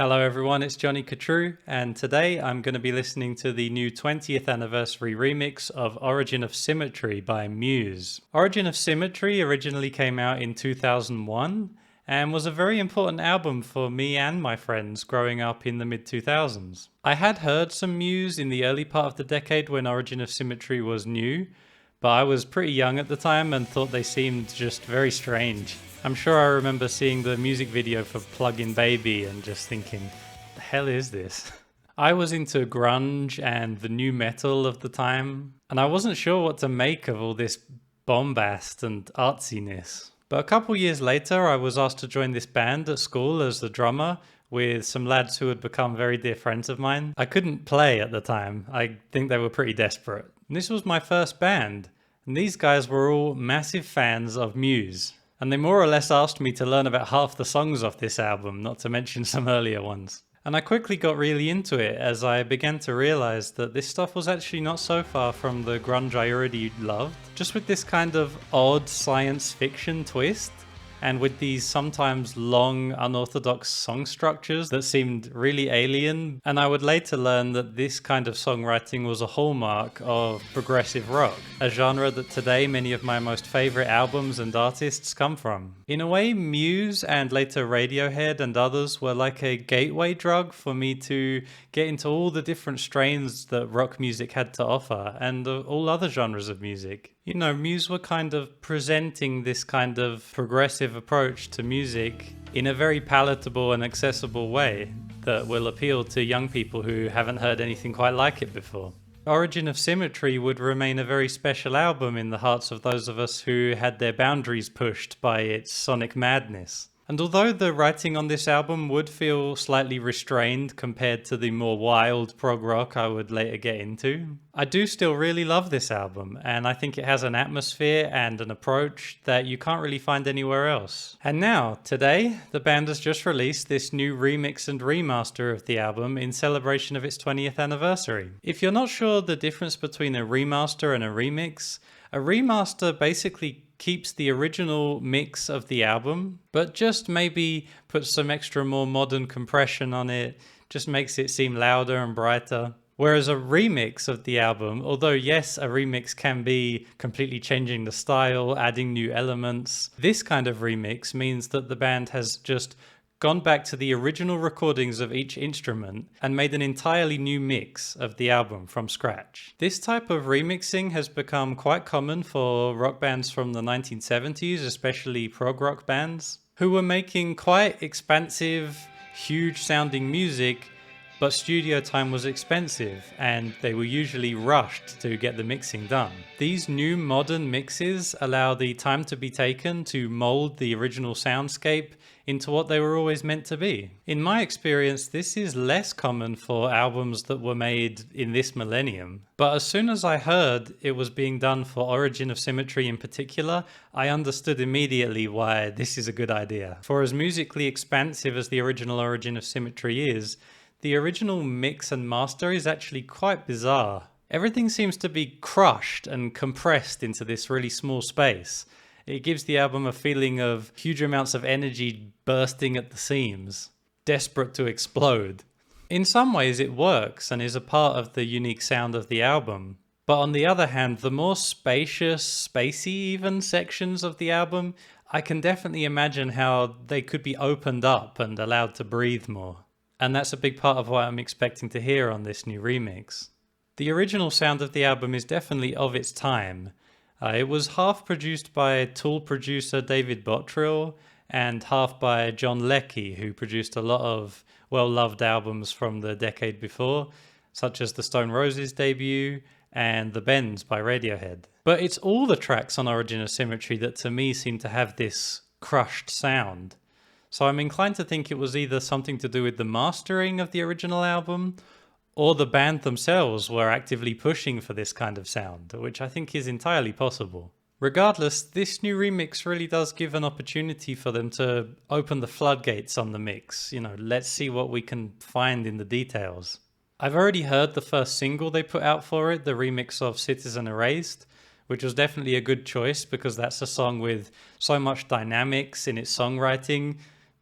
Hello everyone, it's 𝐒𝐻𝐸𝐽, and today I'm going to be listening to the new 20th anniversary remix of Origin of Symmetry by Muse. Origin of Symmetry originally came out in 2001 and was a very important album for me and my friends growing up in the mid-2000s. I had heard some Muse in the early part of the decade when Origin of Symmetry was new, but I was pretty young at the time and thought they seemed just very strange. I'm sure I remember seeing the music video for Plug-in Baby and just thinking, what the hell is this? I was into grunge and the new metal of the time, and I wasn't sure what to make of all this bombast and artsiness. But a couple years later, I was asked to join this band at school as the drummer with some lads who had become very dear friends of mine. I couldn't play at the time. I think they were pretty desperate. And this was my first band, and these guys were all massive fans of Muse. And they more or less asked me to learn about half the songs off this album, not to mention some earlier ones. And I quickly got really into it as I began to realize that this stuff was actually not so far from the grunge I already loved, just with this kind of odd science fiction twist, and with these sometimes long, unorthodox song structures that seemed really alien. And I would later learn that this kind of songwriting was a hallmark of progressive rock, a genre that today many of my most favorite albums and artists come from. In a way, Muse and later Radiohead and others were like a gateway drug for me to get into all the different strains that rock music had to offer, and all other genres of music. You know, Muse were kind of presenting this kind of progressive approach to music in a very palatable and accessible way that will appeal to young people who haven't heard anything quite like it before. Origin of Symmetry would remain a very special album in the hearts of those of us who had their boundaries pushed by its sonic madness. And although the writing on this album would feel slightly restrained compared to the more wild prog rock I would later get into, I do still really love this album, and I think it has an atmosphere and an approach that you can't really find anywhere else. And now, today, the band has just released this new remix and remaster of the album in celebration of its 20th anniversary. If you're not sure the difference between a remaster and a remaster basically keeps the original mix of the album, but just maybe puts some extra more modern compression on it, just makes it seem louder and brighter. Whereas a remix of the album, although yes, a remix can be completely changing the style, adding new elements, this kind of remix means that the band has just gone back to the original recordings of each instrument and made an entirely new mix of the album from scratch. This type of remixing has become quite common for rock bands from the 1970s, especially prog rock bands, who were making quite expansive, huge sounding music, but studio time was expensive and they were usually rushed to get the mixing done. These new modern mixes allow the time to be taken to mold the original soundscape into what they were always meant to be. In my experience, this is less common for albums that were made in this millennium. But as soon as I heard it was being done for Origin of Symmetry in particular, I understood immediately why this is a good idea. For as musically expansive as the original Origin of Symmetry is, the original mix and master is actually quite bizarre. Everything seems to be crushed and compressed into this really small space. It gives the album a feeling of huge amounts of energy bursting at the seams, desperate to explode. In some ways it works and is a part of the unique sound of the album. But on the other hand, the more spacious, spacey even sections of the album, I can definitely imagine how they could be opened up and allowed to breathe more. And that's a big part of what I'm expecting to hear on this new remix. The original sound of the album is definitely of its time. It was half produced by Tool producer David Bottrill and half by John Leckie, who produced a lot of well-loved albums from the decade before, such as the Stone Roses debut and The Bends by Radiohead. But it's all the tracks on Origin of Symmetry that to me seem to have this crushed sound. So I'm inclined to think it was either something to do with the mastering of the original album, or the band themselves were actively pushing for this kind of sound, which I think is entirely possible. Regardless, this new remix really does give an opportunity for them to open the floodgates on the mix. You know, let's see what we can find in the details. I've already heard the first single they put out for it, the remix of Citizen Erased, which was definitely a good choice because that's a song with so much dynamics in its songwriting,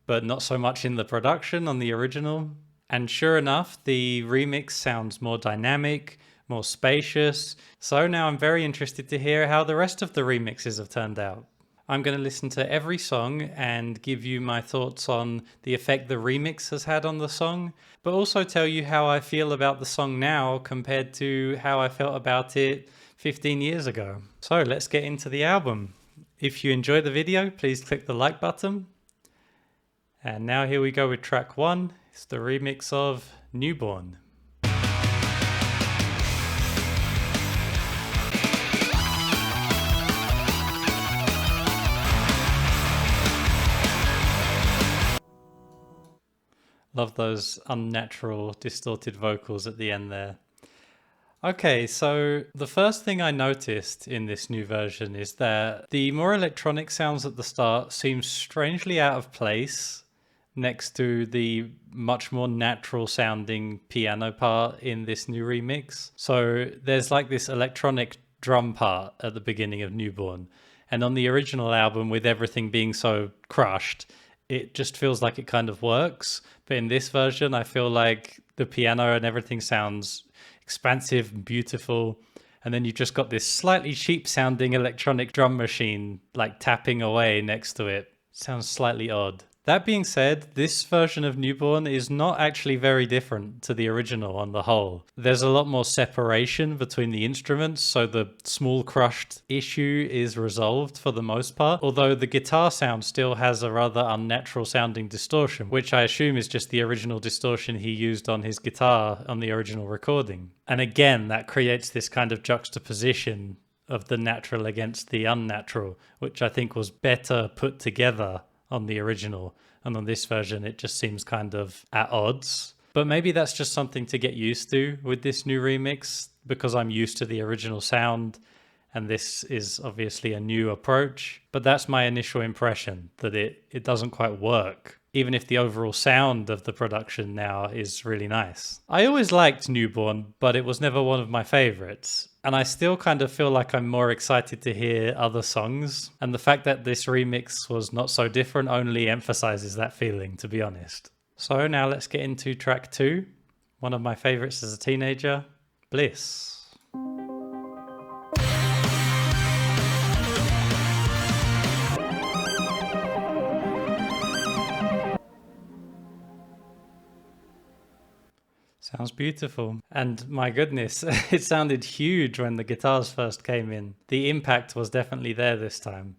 but not so much in the production on the original. And sure enough, the remix sounds more dynamic, more spacious. So now I'm very interested to hear how the rest of the remixes have turned out. I'm going to listen to every song and give you my thoughts on the effect the remix has had on the song, but also tell you how I feel about the song now compared to how I felt about it 15 years ago. So let's get into the album. If you enjoyed the video, please click the like button. And now here we go with track 1. It's the remix of Newborn. Love those unnatural, distorted vocals at the end there. Okay, so the first thing I noticed in this new version is that the more electronic sounds at the start seem strangely out of place next to the much more natural sounding piano part in this new remix. So there's like this electronic drum part at the beginning of Newborn. And on the original album, with everything being so crushed, it just feels like it kind of works. But in this version, I feel like the piano and everything sounds expansive and beautiful. And then you just got this slightly cheap sounding electronic drum machine like tapping away next to it. Sounds slightly odd. That being said, this version of Newborn is not actually very different to the original on the whole. There's a lot more separation between the instruments, so the small crushed issue is resolved for the most part, although the guitar sound still has a rather unnatural sounding distortion, which I assume is just the original distortion he used on his guitar on the original recording. And again, that creates this kind of juxtaposition of the natural against the unnatural, which I think was better put together on the original, and on this version it just seems kind of at odds. But maybe that's just something to get used to with this new remix, because I'm used to the original sound and this is obviously a new approach. But that's my initial impression, that it doesn't quite work, even if the overall sound of the production now is really nice. I always liked Newborn, but it was never one of my favorites. And I still kind of feel like I'm more excited to hear other songs. And the fact that this remix was not so different only emphasizes that feeling, to be honest. So now let's get into track 2. One of my favorites as a teenager, Bliss. Sounds beautiful. And my goodness, it sounded huge when the guitars first came in. The impact was definitely there this time.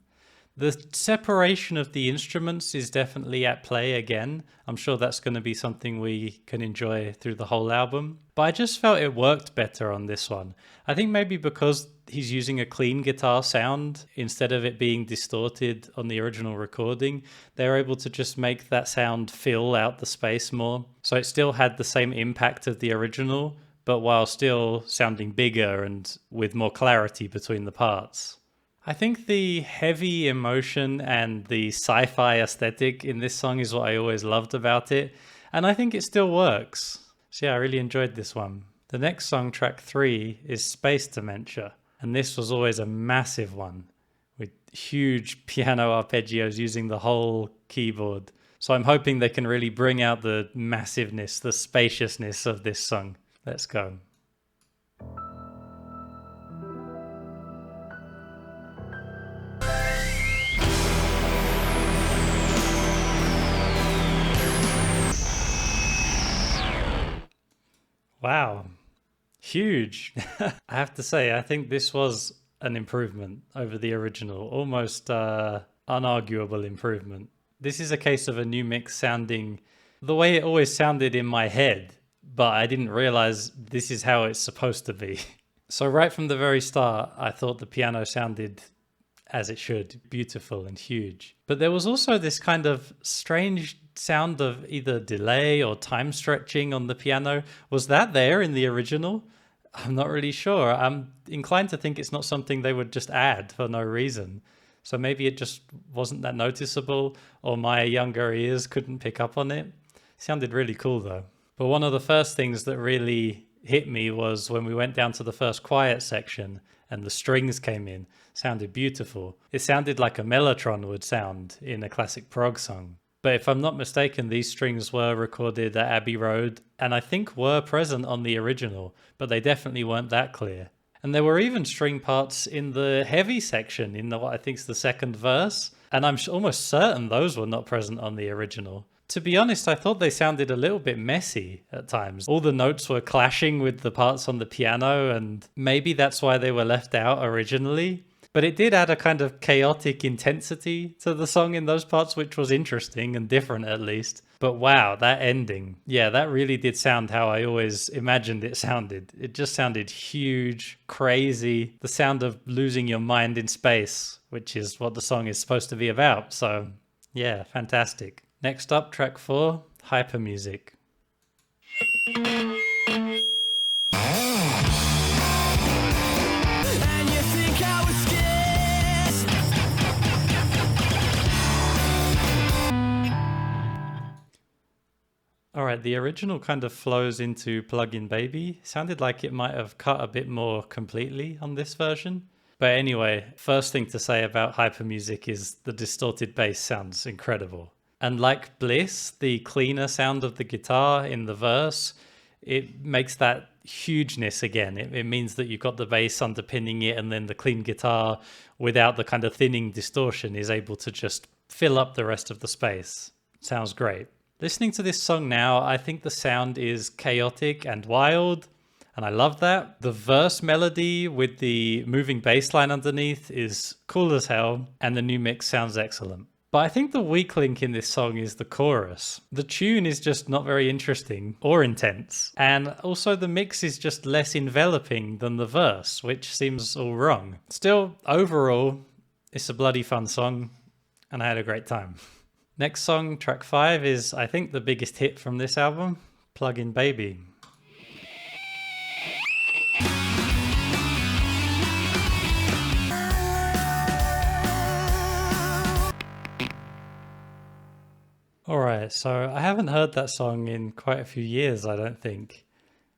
The separation of the instruments is definitely at play again. I'm sure that's going to be something we can enjoy through the whole album. But I just felt it worked better on this one. I think maybe because he's using a clean guitar sound instead of it being distorted on the original recording, they're able to just make that sound fill out the space more. So it still had the same impact of the original, but while still sounding bigger and with more clarity between the parts. I think the heavy emotion and the sci-fi aesthetic in this song is what I always loved about it, and I think it still works. So yeah, I really enjoyed this one. The next song, track 3, is Space Dementia, and this was always a massive one with huge piano arpeggios using the whole keyboard. So I'm hoping they can really bring out the massiveness, the spaciousness of this song. Let's go. Wow, huge. I have to say, I think this was an improvement over the original, almost unarguable improvement. This is a case of a new mix sounding the way it always sounded in my head, but I didn't realize this is how it's supposed to be. So right from the very start, I thought the piano sounded as it should, beautiful and huge. But there was also this kind of strange sound of either delay or time stretching on the piano. Was that there in the original? I'm not really sure. I'm inclined to think it's not something they would just add for no reason. So maybe it just wasn't that noticeable, or my younger ears couldn't pick up on it. It sounded really cool though. But one of the first things that really hit me was when we went down to the first quiet section and the strings came in. Sounded beautiful. It sounded like a mellotron would sound in a classic prog song. But if I'm not mistaken, these strings were recorded at Abbey Road and I think were present on the original, but they definitely weren't that clear. And there were even string parts in the heavy section in what I think is the second verse, and I'm almost certain those were not present on the original. To be honest, I thought they sounded a little bit messy at times. All the notes were clashing with the parts on the piano, and maybe that's why they were left out originally. But it did add a kind of chaotic intensity to the song in those parts, which was interesting and different at least. But wow, that ending. Yeah, that really did sound how I always imagined it sounded. It just sounded huge, crazy, the sound of losing your mind in space, which is what the song is supposed to be about. So yeah, fantastic. Next up, track 4, Hyper Music. Alright, the original kind of flows into Plug-in Baby. Sounded like it might have cut a bit more completely on this version. But anyway, first thing to say about Hyper Music is the distorted bass sounds incredible. And like Bliss, the cleaner sound of the guitar in the verse, it makes that hugeness again. It means that you've got the bass underpinning it, and then the clean guitar without the kind of thinning distortion is able to just fill up the rest of the space. Sounds great. Listening to this song now, I think the sound is chaotic and wild, and I love that. The verse melody with the moving bass line underneath is cool as hell, and the new mix sounds excellent. But I think the weak link in this song is the chorus. The tune is just not very interesting or intense, and also the mix is just less enveloping than the verse, which seems all wrong. Still, overall, it's a bloody fun song, and I had a great time. Next song, track 5, is I think the biggest hit from this album, Plug-in Baby. Alright, so I haven't heard that song in quite a few years, I don't think.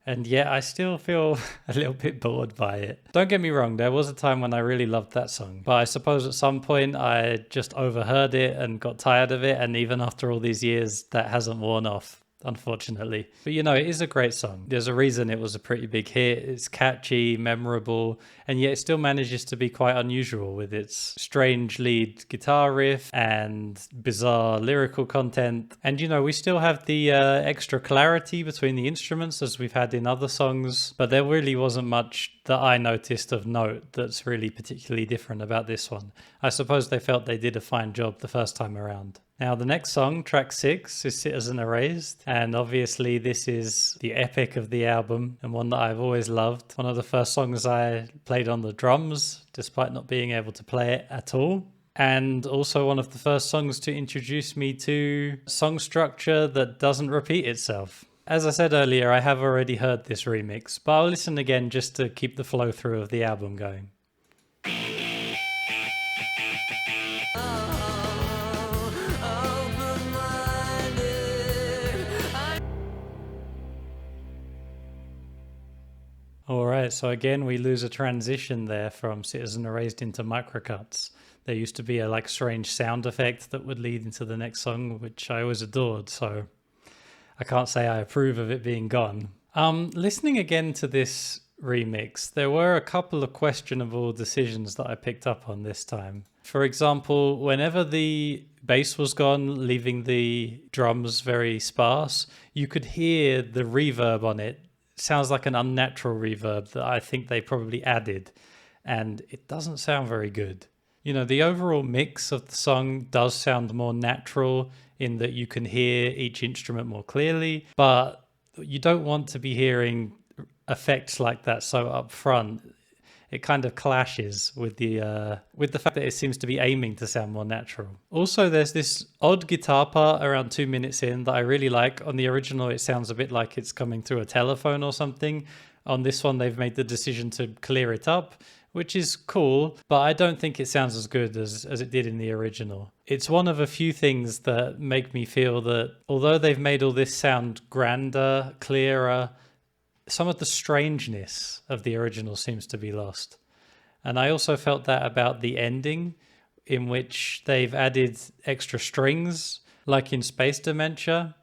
And yet I still feel a little bit bored by it. Don't get me wrong, there was a time when I really loved that song, but I suppose at some point I just overheard it and got tired of it, and even after all these years, that hasn't worn off, unfortunately. But you know, it is a great song. There's a reason it was a pretty big hit. It's catchy, memorable, and yet it still manages to be quite unusual with its strange lead guitar riff and bizarre lyrical content. And you know, we still have the extra clarity between the instruments as we've had in other songs, but there really wasn't much that I noticed of note that's really particularly different about this one. I suppose they felt they did a fine job the first time around. Now, the next song, track 6, is Citizen Erased, and obviously this is the epic of the album and one that I've always loved. One of the first songs I played on the drums, despite not being able to play it at all. And also one of the first songs to introduce me to song structure that doesn't repeat itself. As I said earlier, I have already heard this remix, but I'll listen again just to keep the flow through of the album going. Alright, so again we lose a transition there from Citizen Erased into microcuts. There used to be a like strange sound effect that would lead into the next song, which I always adored, so I can't say I approve of it being gone. Listening again to this remix, there were a couple of questionable decisions that I picked up on this time. For example, whenever the bass was gone, leaving the drums very sparse, you could hear the reverb on it. Sounds like an unnatural reverb that I think they probably added, and it doesn't sound very good. You know, the overall mix of the song does sound more natural in that you can hear each instrument more clearly, but you don't want to be hearing effects like that so up front. It kind of clashes with the fact that it seems to be aiming to sound more natural. Also, there's this odd guitar part around 2 minutes in that I really like. On the original, it sounds a bit like it's coming through a telephone or something. On this one, they've made the decision to clear it up, which is cool, but I don't think it sounds as good as it did in the original. It's one of a few things that make me feel that although they've made all this sound grander, clearer, some of the strangeness of the original seems to be lost. And I also felt that about the ending, in which they've added extra strings Like in Space Dementia,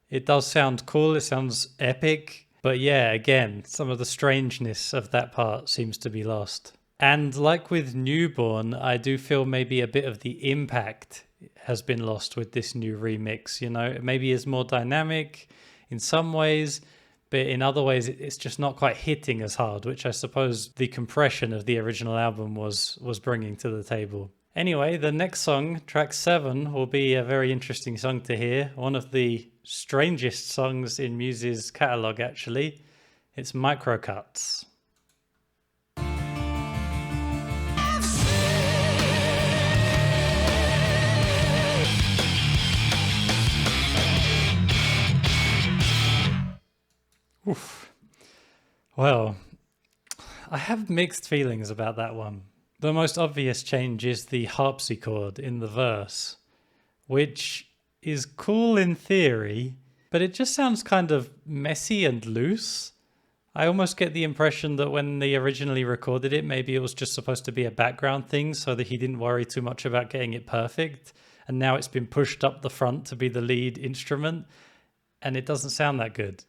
it does sound cool, it sounds epic, but yeah, again, some of the strangeness of that part seems to be lost. And like with Newborn, I do feel maybe a bit of the impact has been lost with this new remix. You know, it maybe is more dynamic in some ways, but in other ways it's just not quite hitting as hard, which I suppose the compression of the original album was bringing to the table. Anyway, the next song, track 7, will be a very interesting song to hear. One of the strangest songs in Muse's catalogue, actually. It's Microcuts. Oof. Well, I have mixed feelings about that one. The most obvious change is the harpsichord in the verse, which is cool in theory, but it just sounds kind of messy and loose. I almost get the impression that when they originally recorded it, maybe it was just supposed to be a background thing so that he didn't worry too much about getting it perfect. And now it's been pushed up the front to be the lead instrument, and it doesn't sound that good.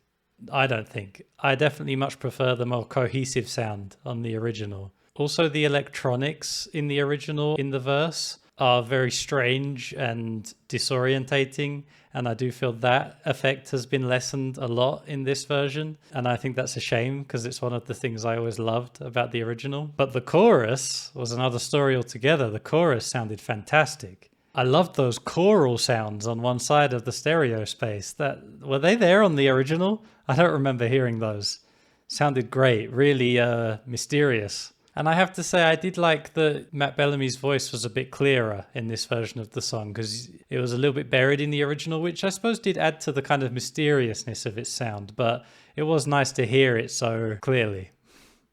I don't think. I definitely much prefer the more cohesive sound on the original. Also, the electronics in the original, in the verse, are very strange and disorientating, and I do feel that effect has been lessened a lot in this version, and I think that's a shame because it's one of the things I always loved about the original. But the chorus was another story altogether. The chorus sounded fantastic. I loved those choral sounds on one side of the stereo space. Were they there on the original? I don't remember hearing those. Sounded great, really mysterious. And I have to say, I did like that Matt Bellamy's voice was a bit clearer in this version of the song because it was a little bit buried in the original, which I suppose did add to the kind of mysteriousness of its sound, but it was nice to hear it so clearly.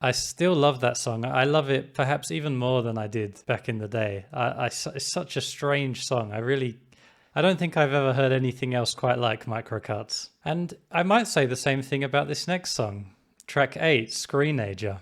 I still love that song. I love it perhaps even more than I did back in the day. It's such a strange song. I don't think I've ever heard anything else quite like Microcuts. And I might say the same thing about this next song, track 8, Screenager.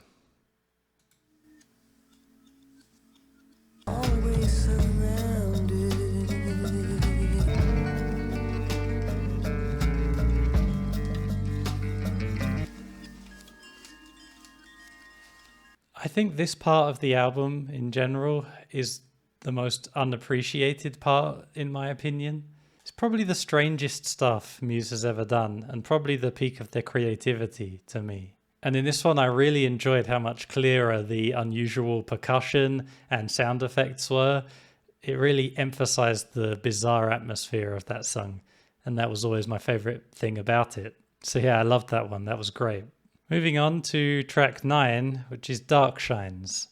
I think this part of the album in general is the most unappreciated part, in my opinion. It's probably the strangest stuff Muse has ever done, and probably the peak of their creativity to me. And in this one, I really enjoyed how much clearer the unusual percussion and sound effects were. It really emphasized the bizarre atmosphere of that song, and that was always my favorite thing about it. So yeah, I loved that one. That was great. Moving on to track 9, which is Dark Shines.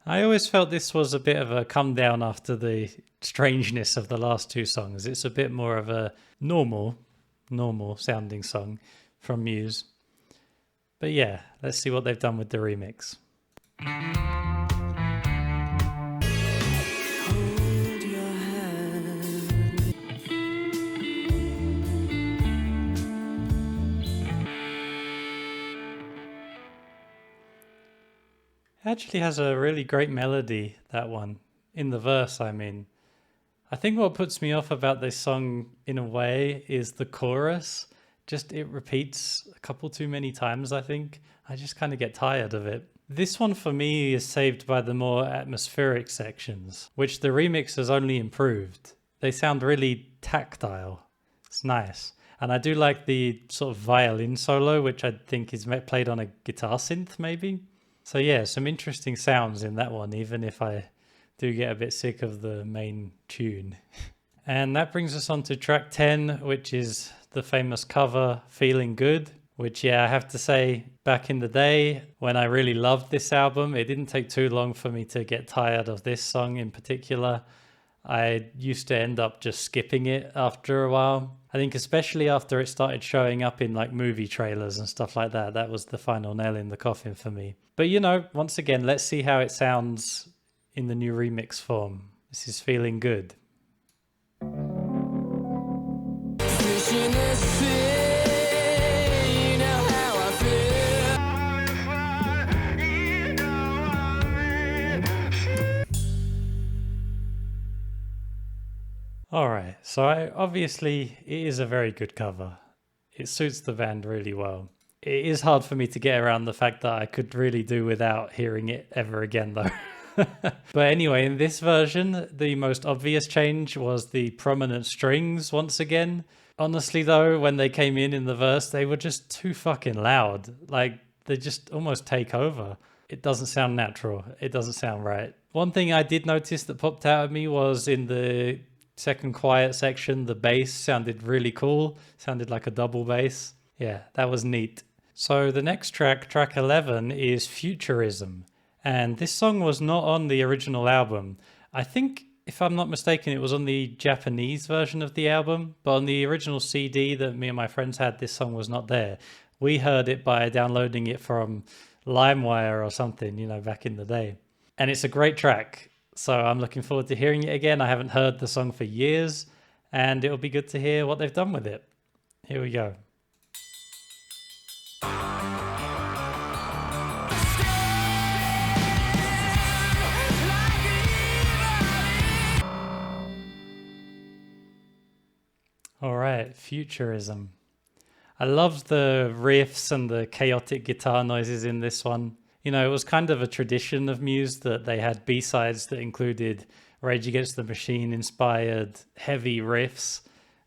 I always felt this was a bit of a come down after the strangeness of the last two songs. It's a bit more of a normal sounding song from Muse. But yeah, let's see what they've done with the remix. Actually has a really great melody, that one. In the verse, I mean. I think what puts me off about this song, in a way, is the chorus. Just it repeats a couple too many times, I think. I just kind of get tired of it. This one, for me, is saved by the more atmospheric sections, which the remix has only improved. They sound really tactile. It's nice. And I do like the sort of violin solo, which I think is played on a guitar synth, maybe. So yeah, some interesting sounds in that one, even if I do get a bit sick of the main tune. And that brings us on to track 10, which is the famous cover, Feeling Good, which, yeah, I have to say, back in the day, when I really loved this album, it didn't take too long for me to get tired of this song in particular. I used to end up just skipping it after a while. I think especially after it started showing up in like movie trailers and stuff like that, that was the final nail in the coffin for me. But you know, once again, let's see how it sounds in the new remix form. This is Feeling Good. Alright, Obviously it is a very good cover. It suits the band really well. It is hard for me to get around the fact that I could really do without hearing it ever again though. But anyway, in this version, the most obvious change was the prominent strings once again. Honestly though, when they came in the verse, they were just too fucking loud. Like, they just almost take over. It doesn't sound natural. It doesn't sound right. One thing I did notice that popped out at me was in the second quiet section, the bass sounded really cool. Sounded like a double bass. Yeah, that was neat. So the next track, track 11, is Futurism. And this song was not on the original album. I think, if I'm not mistaken, it was on the Japanese version of the album, but on the original CD that me and my friends had, this song was not there. We heard it by downloading it from LimeWire or something, you know, back in the day. And it's a great track, so I'm looking forward to hearing it again. I haven't heard the song for years, and it'll be good to hear what they've done with it. Here we go. All right, Futurism. I loved the riffs and the chaotic guitar noises in this one. You know, it was kind of a tradition of Muse that they had B-sides that included Rage Against the Machine inspired heavy riffs,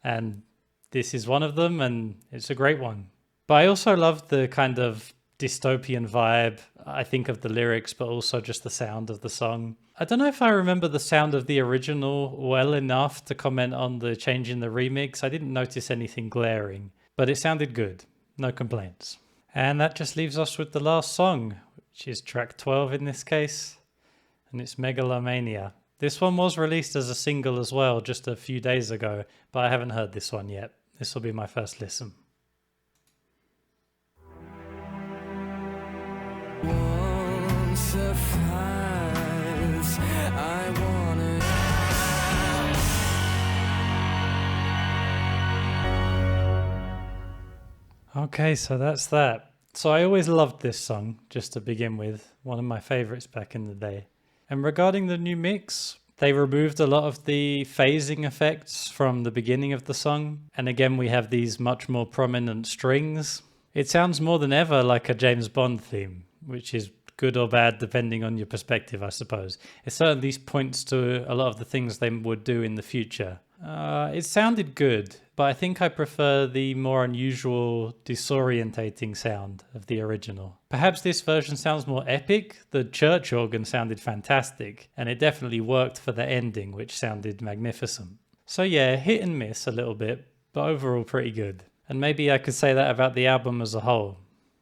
and this is one of them, and it's a great one. But I also loved the kind of dystopian vibe, I think, of the lyrics, but also just the sound of the song. I don't know if I remember the sound of the original well enough to comment on the change in the remix. I didn't notice anything glaring, but it sounded good. No complaints. And that just leaves us with the last song, which is track 12 in this case, and it's Megalomania. This one was released as a single as well just a few days ago, but I haven't heard this one yet. This will be my first listen. Won't suffice. I wanna... Okay, so that's that. So I always loved this song, just to begin with. One of my favorites back in the day. And regarding the new mix, they removed a lot of the phasing effects from the beginning of the song. And again, we have these much more prominent strings. It sounds more than ever like a James Bond theme, which is good or bad depending on your perspective, I suppose. It certainly points to a lot of the things they would do in the future. It sounded good, but I think I prefer the more unusual, disorientating sound of the original. Perhaps this version sounds more epic. The church organ sounded fantastic, and it definitely worked for the ending, which sounded magnificent. So yeah, hit and miss a little bit, but overall pretty good. And maybe I could say that about the album as a whole.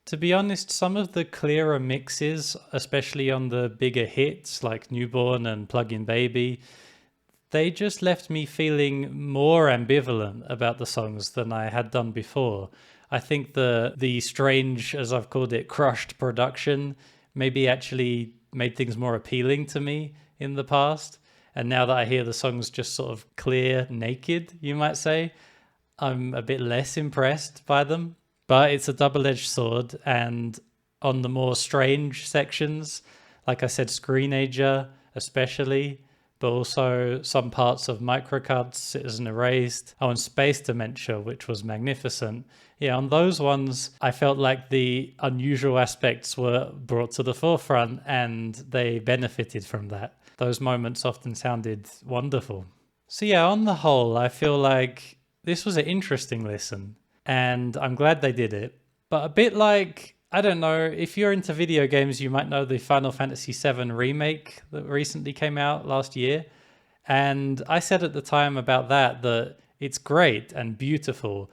To be honest, some of the clearer mixes, especially on the bigger hits like Newborn and Plug-in Baby, they just left me feeling more ambivalent about the songs than I had done before. I think the strange, as I've called it, crushed production maybe actually made things more appealing to me in the past. And now that I hear the songs just sort of clear, naked, you might say, I'm a bit less impressed by them. But it's a double-edged sword, and on the more strange sections, like I said, Screenager especially, but also some parts of Microcuts, Citizen Erased, and Space Dementia, which was magnificent. Yeah, on those ones, I felt like the unusual aspects were brought to the forefront, and they benefited from that. Those moments often sounded wonderful. So yeah, on the whole, I feel like this was an interesting listen. And I'm glad they did it. But a bit like, I don't know, if you're into video games, you might know the Final Fantasy VII remake that recently came out last year. And I said at the time about that it's great and beautiful,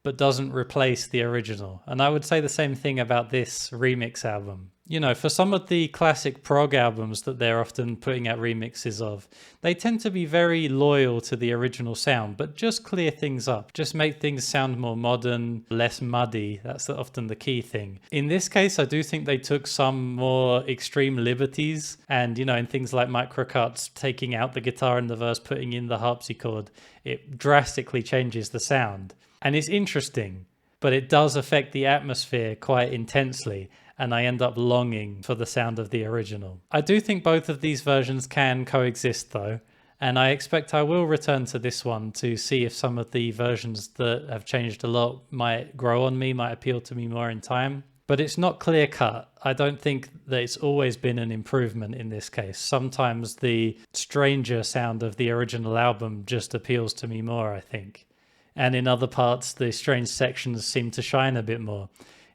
but doesn't replace the original. And I would say the same thing about this remix album. You know, for some of the classic prog albums that they're often putting out remixes of, they tend to be very loyal to the original sound, but just clear things up. Just make things sound more modern, less muddy. That's often the key thing. In this case, I do think they took some more extreme liberties. And, you know, in things like Microcuts, taking out the guitar in the verse, putting in the harpsichord, it drastically changes the sound. And it's interesting, but it does affect the atmosphere quite intensely. And I end up longing for the sound of the original. I do think both of these versions can coexist though, And I expect I will return to this one to see if some of the versions that have changed a lot might grow on me, might appeal to me more in time. But it's not clear cut. I don't think that it's always been an improvement in this case. Sometimes the stranger sound of the original album just appeals to me more, I think. And in other parts, the strange sections seem to shine a bit more.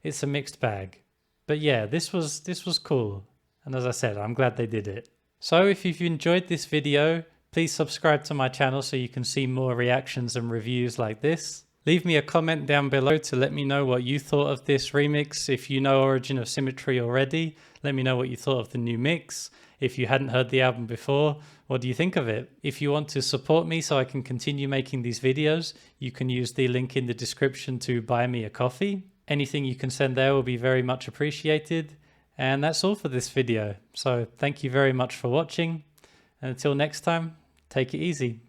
It's a mixed bag. But yeah, this was cool. And as I said, I'm glad they did it. So if you've enjoyed this video, please subscribe to my channel so you can see more reactions and reviews like this. Leave me a comment down below to let me know what you thought of this remix. If you know Origin of Symmetry already, let me know what you thought of the new mix. If you hadn't heard the album before, what do you think of it? If you want to support me so I can continue making these videos, you can use the link in the description to buy me a coffee. Anything you can send there will be very much appreciated. And that's all for this video. So thank you very much for watching. And until next time, take it easy.